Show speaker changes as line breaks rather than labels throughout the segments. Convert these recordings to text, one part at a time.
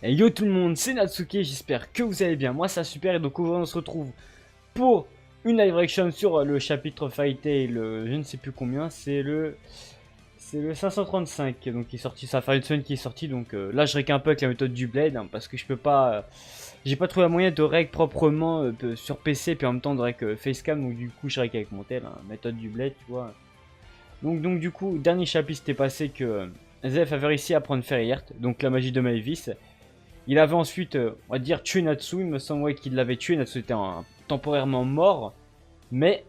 Et yo tout le monde, c'est Natsuki, j'espère que vous allez bien, moi ça super et donc on se retrouve pour une live reaction sur le chapitre Fairy Tail, je ne sais plus combien, c'est le 535, donc qui est sorti, ça fait une semaine qui est sorti, donc là je règle un peu avec la méthode du blade, hein, parce que je peux pas, j'ai pas trouvé un moyen de règle proprement sur PC, puis en même temps de règle facecam, donc du coup je règle avec mon tel, hein, méthode du blade, tu vois. Donc du coup, dernier chapitre c'était passé que Zef avait réussi à prendre Fairy Heart, donc la magie de Maëvis. Il avait ensuite, on va dire, tué Natsu. Il me semble qu'il l'avait tué. Natsu était temporairement mort. Mais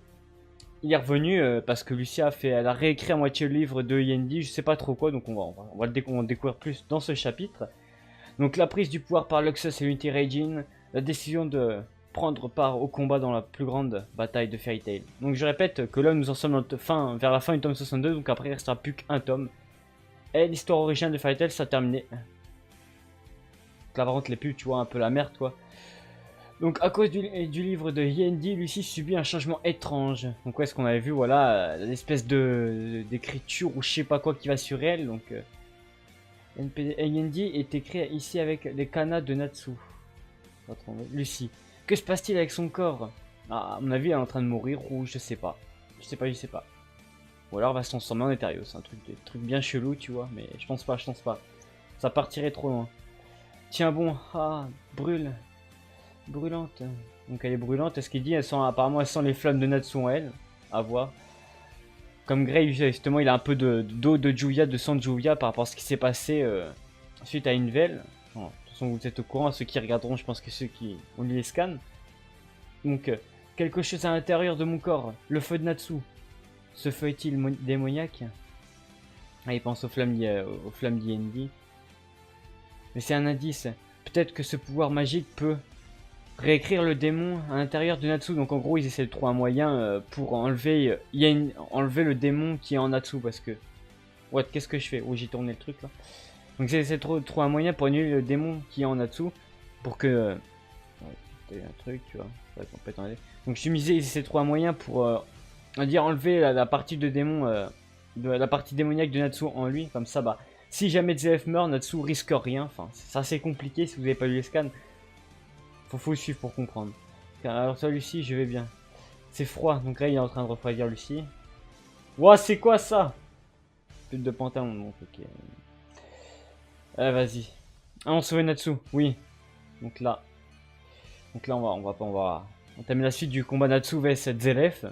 il est revenu parce que Lucia elle a réécrit à moitié le livre de Yendi. Je sais pas trop quoi. Donc on va le découvrir plus dans ce chapitre. Donc la prise du pouvoir par Luxus et Unity Raijin. La décision de prendre part au combat dans la plus grande bataille de Fairy Tail. Donc je répète que là nous en sommes vers la fin du tome 62. Donc après il ne restera plus qu'un tome. Et l'histoire originale de Fairy Tail ça a terminé. Là par contre les pubs tu vois un peu la merde quoi. Donc à cause du livre de Yendi, Lucie subit un changement étrange. Donc ouais ce qu'on avait vu voilà l'espèce d'écriture ou je sais pas quoi qui va sur elle. Donc Yendi est écrit ici avec les kanas de Natsu. Lucie. Que se passe-t-il avec son corps? À mon avis elle est en train de mourir ou je sais pas. Je sais pas. Ou alors elle va se transformer en Ethereos. C'est un truc bien chelou tu vois. Mais je pense pas. Ça partirait trop loin. Tiens bon, brûlante. Donc elle est brûlante, est-ce qu'il dit apparemment elle sent les flammes de Natsu en elle, à voir. Comme Grey justement il a un peu d'eau de Juya, de sang de Juya par rapport à ce qui s'est passé suite à Invel. De toute façon vous êtes au courant, ceux qui regarderont je pense que ceux qui ont lu les scans. Donc quelque chose à l'intérieur de mon corps, le feu de Natsu. Ce feu est-il démoniaque? Ah il pense aux flammes d'Yendi. Mais c'est un indice. Peut-être que ce pouvoir magique peut réécrire le démon à l'intérieur de Natsu. Donc en gros, ils essaient de trouver un moyen pour enlever le démon qui est en Natsu. Parce que... What, qu'est-ce que je fais? Oh, j'ai tourné le truc là. Donc ils essaient de trouver un moyen pour annuler le démon qui est en Natsu. Pour que... Ouais, un truc, tu vois. Donc je me disais, ils essaient de trouver un moyen pour... enlever la partie de démon... la partie démoniaque de Natsu en lui. Comme ça, bah... Si jamais ZF meurt, Natsu risque rien. Enfin, c'est assez compliqué si vous n'avez pas lu les scans. Faut le suivre pour comprendre. Alors toi, Lucie, je vais bien. C'est froid. Donc là, il est en train de refroidir Lucie. Ouah, c'est quoi ça? Plus de pantalon. Donc, ok. Vas-y. Ah, on sauve Natsu. Oui. Donc là, on termine la suite du combat Natsu vs ZF.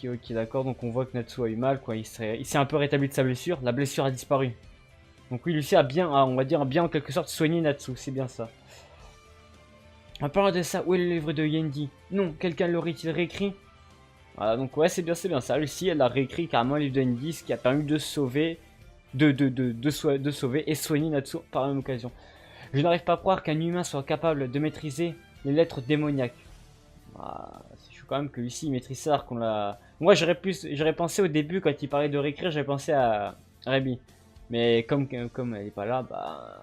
Ok, d'accord, donc on voit que Natsu a eu mal, quoi. Il s'est un peu rétabli de sa blessure. La blessure a disparu. Donc oui, Lucie a bien, on va dire, bien en quelque sorte soigné Natsu, c'est bien ça. En parlant de ça, où est le livre de Yendi? Non, quelqu'un l'aurait-il réécrit? Voilà, donc ouais, c'est bien ça. Lucie, elle a réécrit carrément le livre de Yendi, ce qui a permis de sauver, de sauver et soigner Natsu par la même occasion. Je n'arrive pas à croire qu'un humain soit capable de maîtriser les lettres démoniaques. C'est chaud quand même que Lucie maîtrise ça alors qu'on l'a... Moi j'aurais pensé au début quand il parlait de réécrire, j'avais pensé à Rémi. Mais comme elle est pas là, bah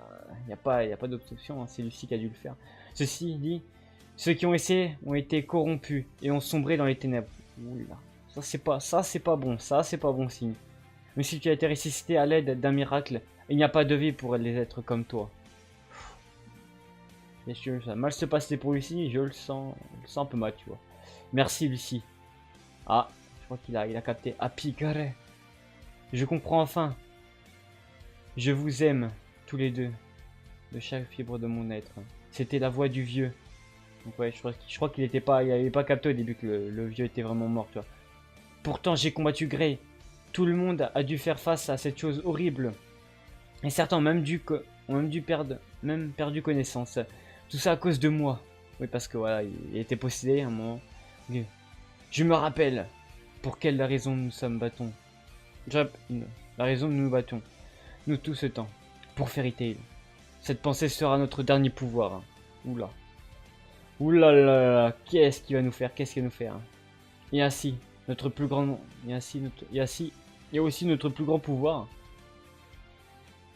y a pas d'option, hein. C'est Lucie qui a dû le faire. Ceci dit, ceux qui ont essayé ont été corrompus et ont sombré dans les ténèbres. Oula. Ça c'est pas bon signe. Mais si tu as été ressuscité à l'aide d'un miracle, il n'y a pas de vie pour les êtres comme toi. Bien sûr, ça mal se passer pour Lucie, je le sens un peu mal, tu vois. Merci Lucie. Ah, je crois qu'il a capté. Apigare. Je comprends enfin. Je vous aime, tous les deux. De chaque fibre de mon être. C'était la voix du vieux. Donc ouais, je crois qu'il avait pas capté au début que le vieux était vraiment mort, tu vois. Pourtant, j'ai combattu Grey. Tout le monde a dû faire face à cette chose horrible. Et certains ont même perdu connaissance. Tout ça à cause de moi. Oui, parce que voilà, il était possédé à un moment. Je me rappelle pour quelle raison nous sommes battons. La raison nous nous battons. Nous tout ce temps. Pour Fairy Tail. Cette pensée sera notre dernier pouvoir. Oula. Ouh là là là, qu'est-ce qu'il va nous faire? Qu'est-ce qu'il va nous faire? Et ainsi, notre plus grand... Et ainsi, il y a aussi notre plus grand pouvoir.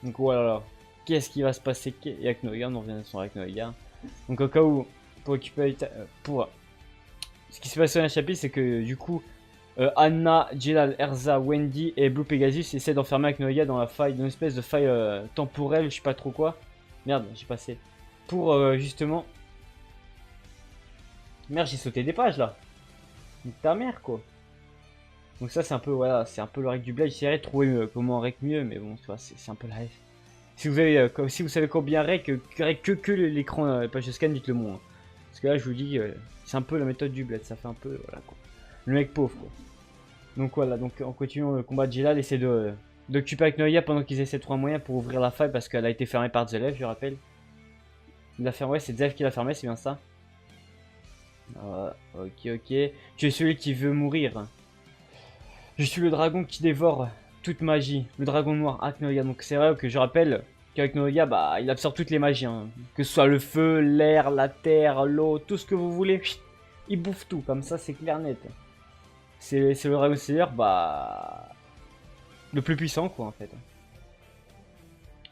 Donc voilà. Qu'est-ce qui va se passer? Et avec Noga, on revient sur avec Noga. Donc au cas où, pour récupérer... Pour... Ce qui s'est passé dans le chapitre, c'est que du coup, Anna, Jelal, Erza, Wendy et Blue Pegasus essaient d'enfermer avec Noga dans la faille, dans une espèce de faille temporelle, je sais pas trop quoi. Merde, j'ai passé. Pour justement... Merde, j'ai sauté des pages là. Donc ta mère quoi. Donc ça c'est un peu voilà, c'est un peu le règle du bled. J'essaierai de trouver comment rec mieux, mais bon, c'est un peu la F. Si vous avez si vous savez combien rec, que l'écran page de scan, dites-le moi. Hein. Parce que là je vous dis, c'est un peu la méthode du bled, ça fait un peu voilà quoi. Le mec pauvre quoi. Donc voilà, donc en continuant le combat de Jelal, essaie d'occuper avec Noya pendant qu'ils essaient de trouver un moyen pour ouvrir la faille parce qu'elle a été fermée par Zelef, je rappelle. Il l'a fermé, ouais, c'est Zelef qui l'a fermé, c'est bien ça. Ok. Tu es celui qui veut mourir. Je suis le dragon qui dévore toute magie. Le dragon noir, Aknoga. Donc c'est vrai que je rappelle qu'avec Noga, bah, il absorbe toutes les magies. Hein. Que ce soit le feu, l'air, la terre, l'eau, tout ce que vous voulez. Il bouffe tout, comme ça c'est clair net. C'est le dragon Slayer, bah... le plus puissant quoi en fait.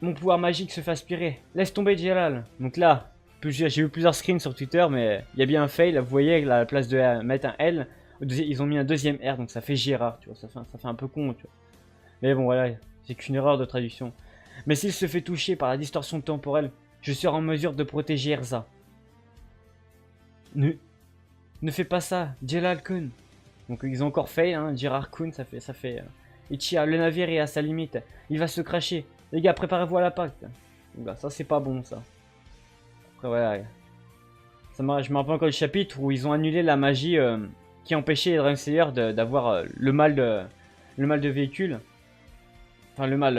Mon pouvoir magique se fait aspirer. Laisse tomber Jelal. Donc là... J'ai vu plusieurs screens sur Twitter, mais il y a bien un fail. Vous voyez, à la place de mettre un L, ils ont mis un deuxième R, donc ça fait Gérard, tu vois. Ça fait un peu con, tu vois. Mais bon, voilà, c'est qu'une erreur de traduction. Mais s'il se fait toucher par la distorsion temporelle, je serai en mesure de protéger Erza. Ne fais pas ça, Jelal-kun. Donc ils ont encore fail, hein, Gérard-kun, ça fait... Ichiya, le navire est à sa limite. Il va se cracher. Les gars, préparez-vous à l'impact. Là, ça c'est pas bon, ça. Voilà. Je me rappelle encore le chapitre où ils ont annulé la magie qui empêchait les Dragon Slayer d'avoir le mal de véhicule. Enfin le mal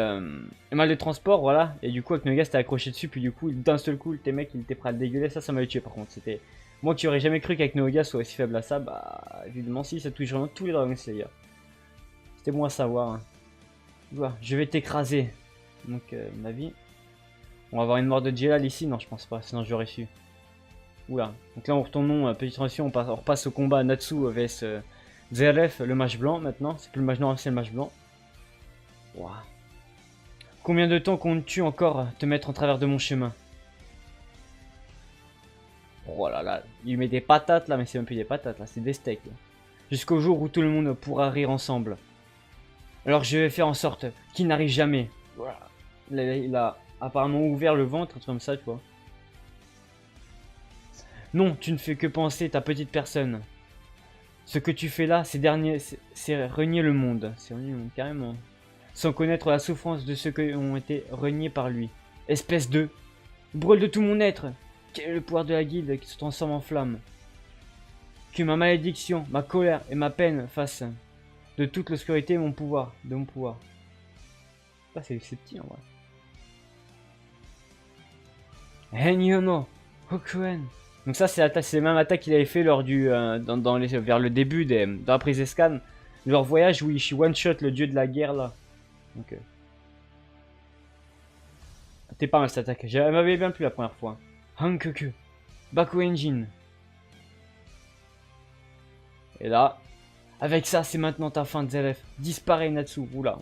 de transport, voilà. Et du coup avec Noga c'était accroché dessus, puis du coup d'un seul coup le mec il était prêt à le dégueuler, ça m'avait tué par contre. C'était moi qui aurais jamais cru qu'avec Noga soit aussi faible à ça, bah évidemment si ça touche vraiment tous les Dragon Slayer. C'était bon à savoir. Hein. Voilà, je vais t'écraser. Donc ma vie. On va avoir une mort de Jelal ici? Non, je pense pas, sinon j'aurais su. Oula. Donc là, on retourne, petite transition, on repasse au combat Natsu vs Zelef, le mage blanc maintenant. C'est plus le mage noir, c'est le mage blanc. Ouah. Combien de temps comptes-tu encore te mettre en travers de mon chemin? Oh là là, il met des patates là, mais c'est même plus des patates là, c'est des steaks. Jusqu'au jour où tout le monde pourra rire ensemble. Alors je vais faire en sorte qu'il n'arrive jamais. Voilà. Il a apparemment ouvert le ventre, un truc comme ça, tu vois. Non, tu ne fais que penser ta petite personne. Ce que tu fais là, c'est renier le monde. C'est renier le monde, carrément. Sans connaître la souffrance de ceux qui ont été reniés par lui. Espèce de... Brûle de tout mon être. Quel est le pouvoir de la guilde qui se transforme en flamme? Que ma malédiction, ma colère et ma peine fassent de toute l'obscurité mon pouvoir. De mon pouvoir. Ah, c'est petit en vrai. Henyono Hokuen. Donc ça c'est la même attaque qu'il avait fait lors du vers le début dans la prise des scans. Leur voyage où il one shot le dieu de la guerre là. Donc t'es pas mal cette attaque. Elle m'avait bien plu la première fois. Hankoku Baku Engine. Et là, avec ça c'est maintenant ta fin de Zelef. Disparaît Natsu. Oula.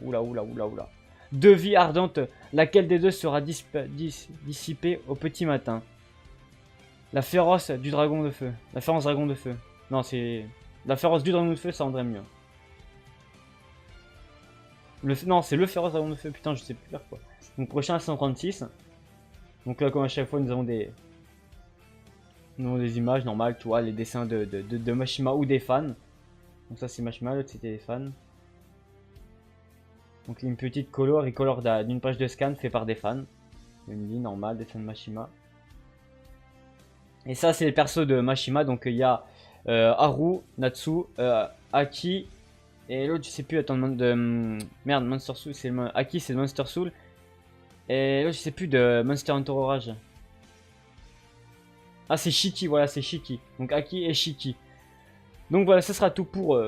Deux vies ardentes, laquelle des deux sera dissipée au petit matin. La féroce du dragon de feu. La féroce dragon de feu. Non, c'est... La féroce du dragon de feu, ça rendrait mieux. Non, c'est le féroce dragon de feu. Putain, je sais plus faire quoi. Donc prochain 136. Donc là, comme à chaque fois, nous avons des images normales, tu vois, les dessins de Mashima ou des fans. Donc ça, c'est Mashima, l'autre, c'était des fans. Donc une petite color, recolor d'une page de scan fait par des fans. Une ligne normale, dessin de Mashima. Et ça c'est les persos de Mashima, donc il y a Haru, Natsu, Aki, et l'autre je sais plus, attends, merde, Monster Soul, c'est Aki c'est le Monster Soul, et l'autre je sais plus, de Monster Hunter Orage. Ah c'est Shiki, voilà c'est Shiki, donc Aki et Shiki. Donc voilà, ça sera tout pour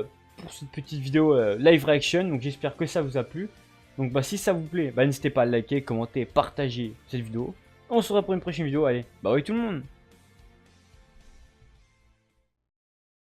cette petite vidéo live reaction, donc j'espère que ça vous a plu. Donc bah si ça vous plaît, bah n'hésitez pas à liker, commenter, partager cette vidéo. On se revoit pour une prochaine vidéo, allez, bah oui tout le monde.